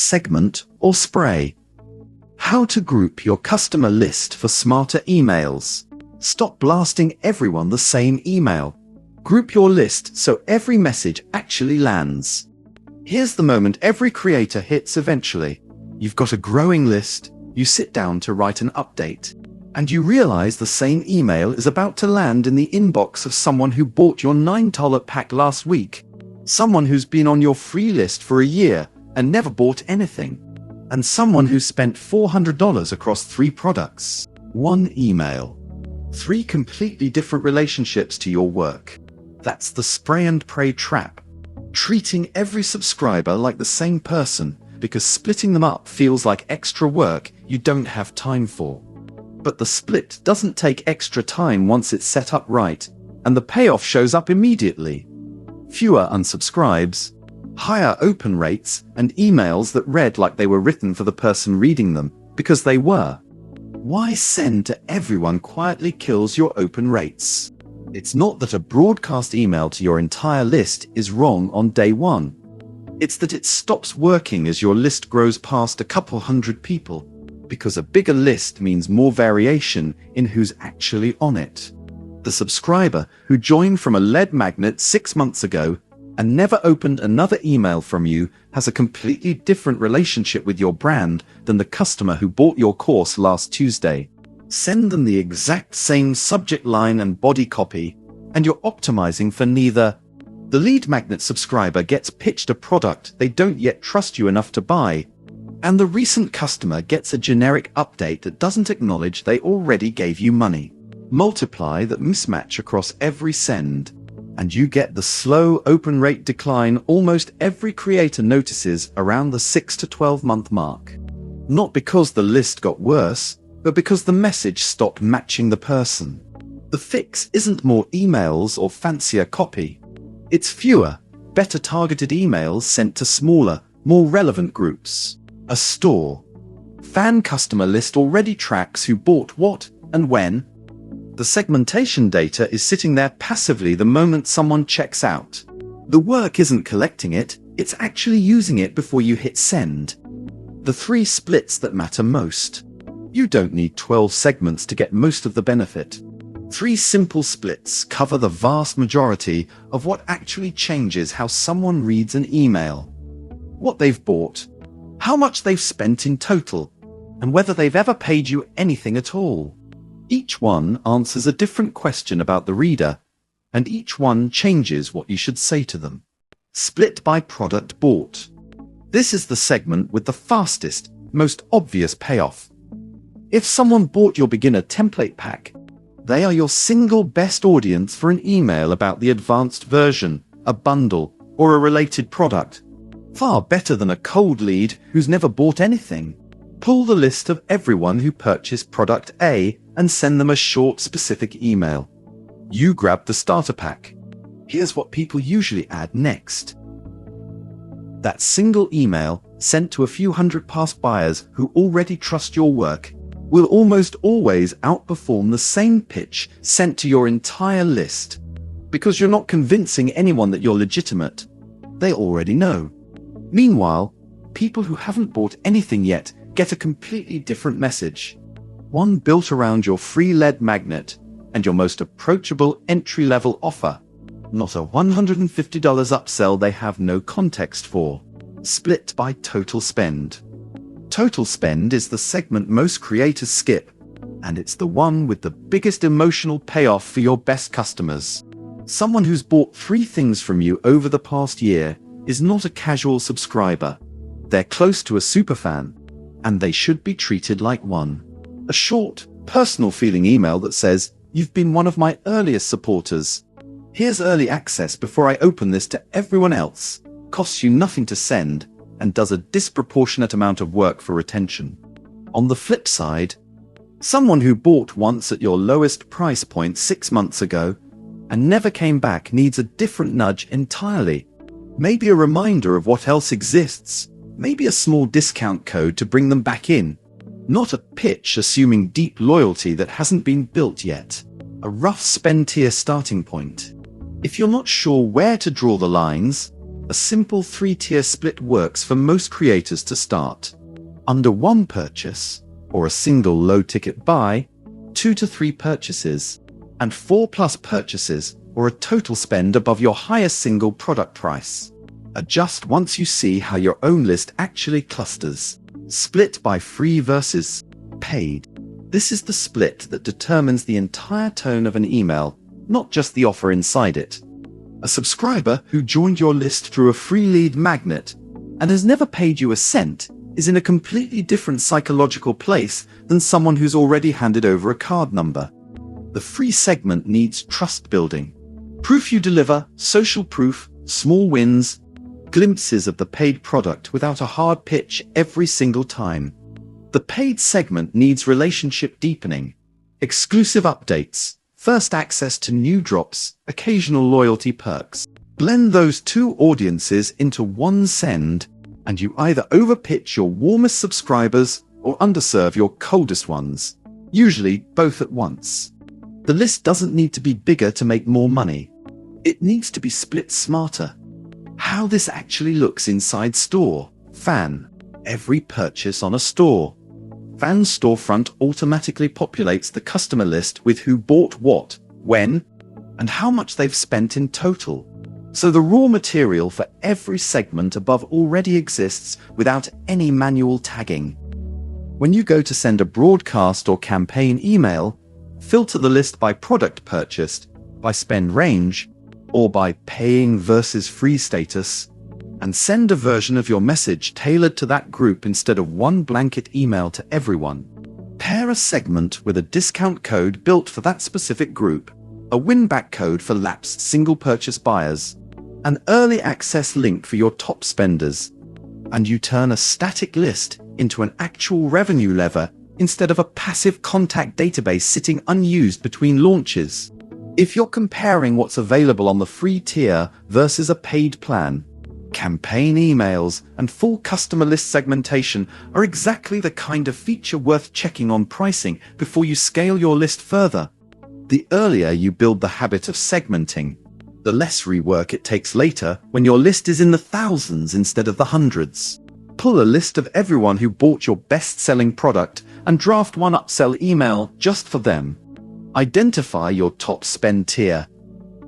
segment, or spray. How to group your customer list for smarter emails. Stop blasting everyone the same email. Group your list so every message actually lands. Here's the moment every creator hits eventually. You've got a growing list, you sit down to write an update, and you realize the same email is about to land in the inbox of someone who bought your $9 pack last week, someone who's been on your free list for a year and never bought anything, and someone who spent $400 across 3 products. One email. 3 completely different relationships to your work. That's the spray and pray trap. Treating every subscriber like the same person because splitting them up feels like extra work you don't have time for. But the split doesn't take extra time once it's set up right, and the payoff shows up immediately. Fewer unsubscribes, higher open rates, and emails that read like they were written for the person reading them, because they were. Why send to everyone quietly kills your open rates. It's not that a broadcast email to your entire list is wrong on day one. It's that it stops working as your list grows past a couple hundred people, because a bigger list means more variation in who's actually on it. The subscriber who joined from a lead magnet 6 months ago and never opened another email from you has a completely different relationship with your brand than the customer who bought your course last Tuesday. Send them the exact same subject line and body copy, and you're optimizing for neither. The lead magnet subscriber gets pitched a product they don't yet trust you enough to buy, and the recent customer gets a generic update that doesn't acknowledge they already gave you money. Multiply that mismatch across every send, and you get the slow open rate decline almost every creator notices around the 6 to 12 month mark. Not because the list got worse, but because the message stopped matching the person. The fix isn't more emails or fancier copy. It's fewer, better targeted emails sent to smaller, more relevant groups. A store.fan customer list already tracks who bought what and when. The segmentation data is sitting there passively the moment someone checks out. The work isn't collecting it, it's actually using it before you hit send. The 3 splits that matter most. You don't need 12 segments to get most of the benefit. 3 simple splits cover the vast majority of what actually changes how someone reads an email. What they've bought, how much they've spent in total, and whether they've ever paid you anything at all. Each one answers a different question about the reader, and each one changes what you should say to them. Split by product bought. This is the segment with the fastest, most obvious payoff. If someone bought your beginner template pack, they are your single best audience for an email about the advanced version, a bundle, or a related product. Far better than a cold lead who's never bought anything. Pull the list of everyone who purchased product A and send them a short, specific email. You grab the starter pack. Here's what people usually add next. That single email, sent to a few hundred past buyers who already trust your work, will almost always outperform the same pitch sent to your entire list. Because you're not convincing anyone that you're legitimate. They already know. Meanwhile, people who haven't bought anything yet get a completely different message. One built around your free lead magnet and your most approachable entry-level offer. Not a $150 upsell they have no context for. Split by total spend. Total spend is the segment most creators skip, and it's the one with the biggest emotional payoff for your best customers. Someone who's bought 3 things from you over the past year is not a casual subscriber. They're close to a superfan, and they should be treated like one. A short, personal feeling email that says, "You've been one of my earliest supporters. Here's early access before I open this to everyone else," costs you nothing to send, and does a disproportionate amount of work for retention. On the flip side, someone who bought once at your lowest price point 6 months ago and never came back needs a different nudge entirely. Maybe a reminder of what else exists, maybe a small discount code to bring them back in. Not a pitch assuming deep loyalty that hasn't been built yet. A rough spend tier starting point. If you're not sure where to draw the lines, A simple 3-tier split works for most creators to start. Under 1 purchase, or a single low-ticket buy, 2 to 3 purchases, and 4+ purchases, or a total spend above your highest single product price. Adjust once you see how your own list actually clusters. Split by free versus paid. This is the split that determines the entire tone of an email, not just the offer inside it. A subscriber who joined your list through a free lead magnet and has never paid you a cent is in a completely different psychological place than someone who's already handed over a card number. The free segment needs trust building. Proof you deliver, social proof, small wins, glimpses of the paid product without a hard pitch every single time. The paid segment needs relationship deepening, exclusive updates, first access to new drops, occasional loyalty perks. Blend those two audiences into one send, and you either overpitch your warmest subscribers or underserve your coldest ones, usually both at once. The list doesn't need to be bigger to make more money. It needs to be split smarter. How this actually looks inside store.fan. Every purchase on a store.fan storefront automatically populates the customer list with who bought what, when, and how much they've spent in total. So the raw material for every segment above already exists without any manual tagging. When you go to send a broadcast or campaign email, filter the list by product purchased, by spend range, or by paying versus free status, and send a version of your message tailored to that group instead of one blanket email to everyone. Pair a segment with a discount code built for that specific group, a win-back code for lapsed single-purchase buyers, an early access link for your top spenders, and you turn a static list into an actual revenue lever instead of a passive contact database sitting unused between launches. If you're comparing what's available on the free tier versus a paid plan, campaign emails and full customer list segmentation are exactly the kind of feature worth checking on pricing before you scale your list further. The earlier you build the habit of segmenting, the less rework it takes later when your list is in the thousands instead of the hundreds. Pull a list of everyone who bought your best-selling product and draft one upsell email just for them. Identify your top spend tier,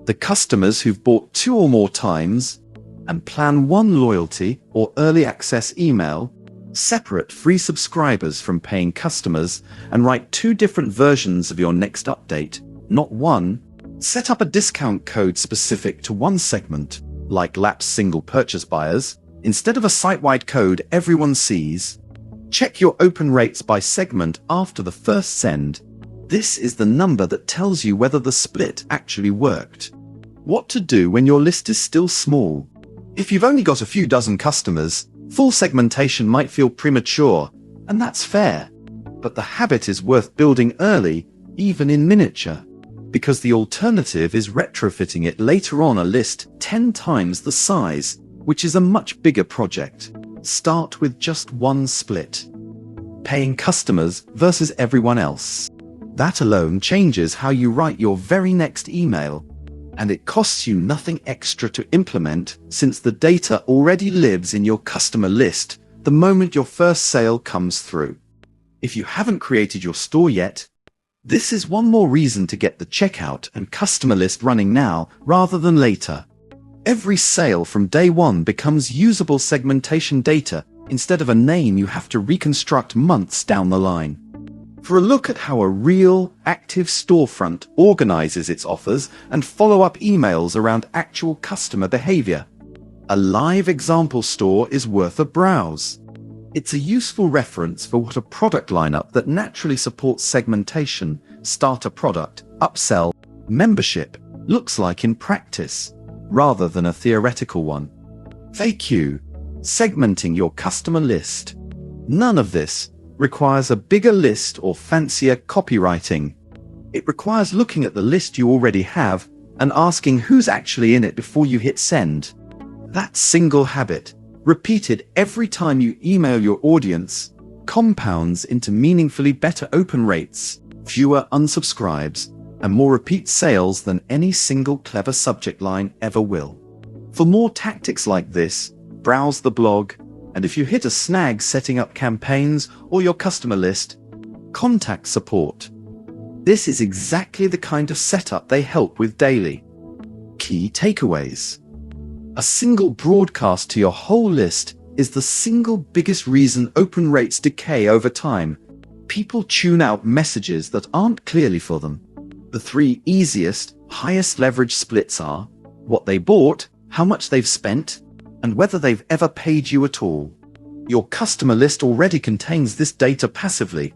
the customers who've bought 2 or more times, and plan one loyalty or early access email. Separate free subscribers from paying customers and write 2 different versions of your next update, not one. Set up a discount code specific to one segment, like lapsed single purchase buyers, instead of a site-wide code everyone sees. Check your open rates by segment after the first send. This is the number that tells you whether the split actually worked. What to do when your list is still small. If you've only got a few dozen customers, full segmentation might feel premature, and that's fair. But the habit is worth building early, even in miniature, because the alternative is retrofitting it later on a list 10 times the size, which is a much bigger project. Start with just one split. Paying customers versus everyone else. That alone changes how you write your very next email, and it costs you nothing extra to implement since the data already lives in your customer list the moment your first sale comes through. If you haven't created your store yet, this is one more reason to get the checkout and customer list running now rather than later. Every sale from day one becomes usable segmentation data instead of a name you have to reconstruct months down the line. For a look at how a real, active storefront organizes its offers and follow-up emails around actual customer behavior, a live example store is worth a browse. It's a useful reference for what a product lineup that naturally supports segmentation, starter product, upsell, membership looks like in practice, rather than a theoretical one. FAQ: segmenting your customer list. None of this requires a bigger list or fancier copywriting. It requires looking at the list you already have and asking who's actually in it before you hit send. That single habit, repeated every time you email your audience, compounds into meaningfully better open rates, fewer unsubscribes, and more repeat sales than any single clever subject line ever will. For more tactics like this, browse the blog, and if you hit a snag setting up campaigns or your customer list, contact support. This is exactly the kind of setup they help with daily. Key takeaways. A single broadcast to your whole list is the single biggest reason open rates decay over time. People tune out messages that aren't clearly for them. The 3 easiest, highest leverage splits are what they bought, how much they've spent, and whether they've ever paid you at all. Your customer list already contains this data passively.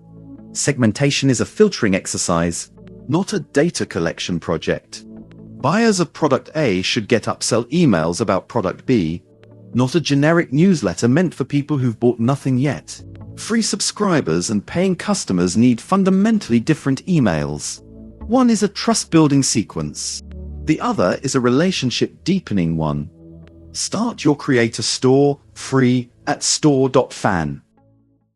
Segmentation is a filtering exercise, not a data collection project. Buyers of product A should get upsell emails about product B, not a generic newsletter meant for people who've bought nothing yet. Free subscribers and paying customers need fundamentally different emails. One is a trust-building sequence. The other is a relationship-deepening one. Start your creator store free at store.fan.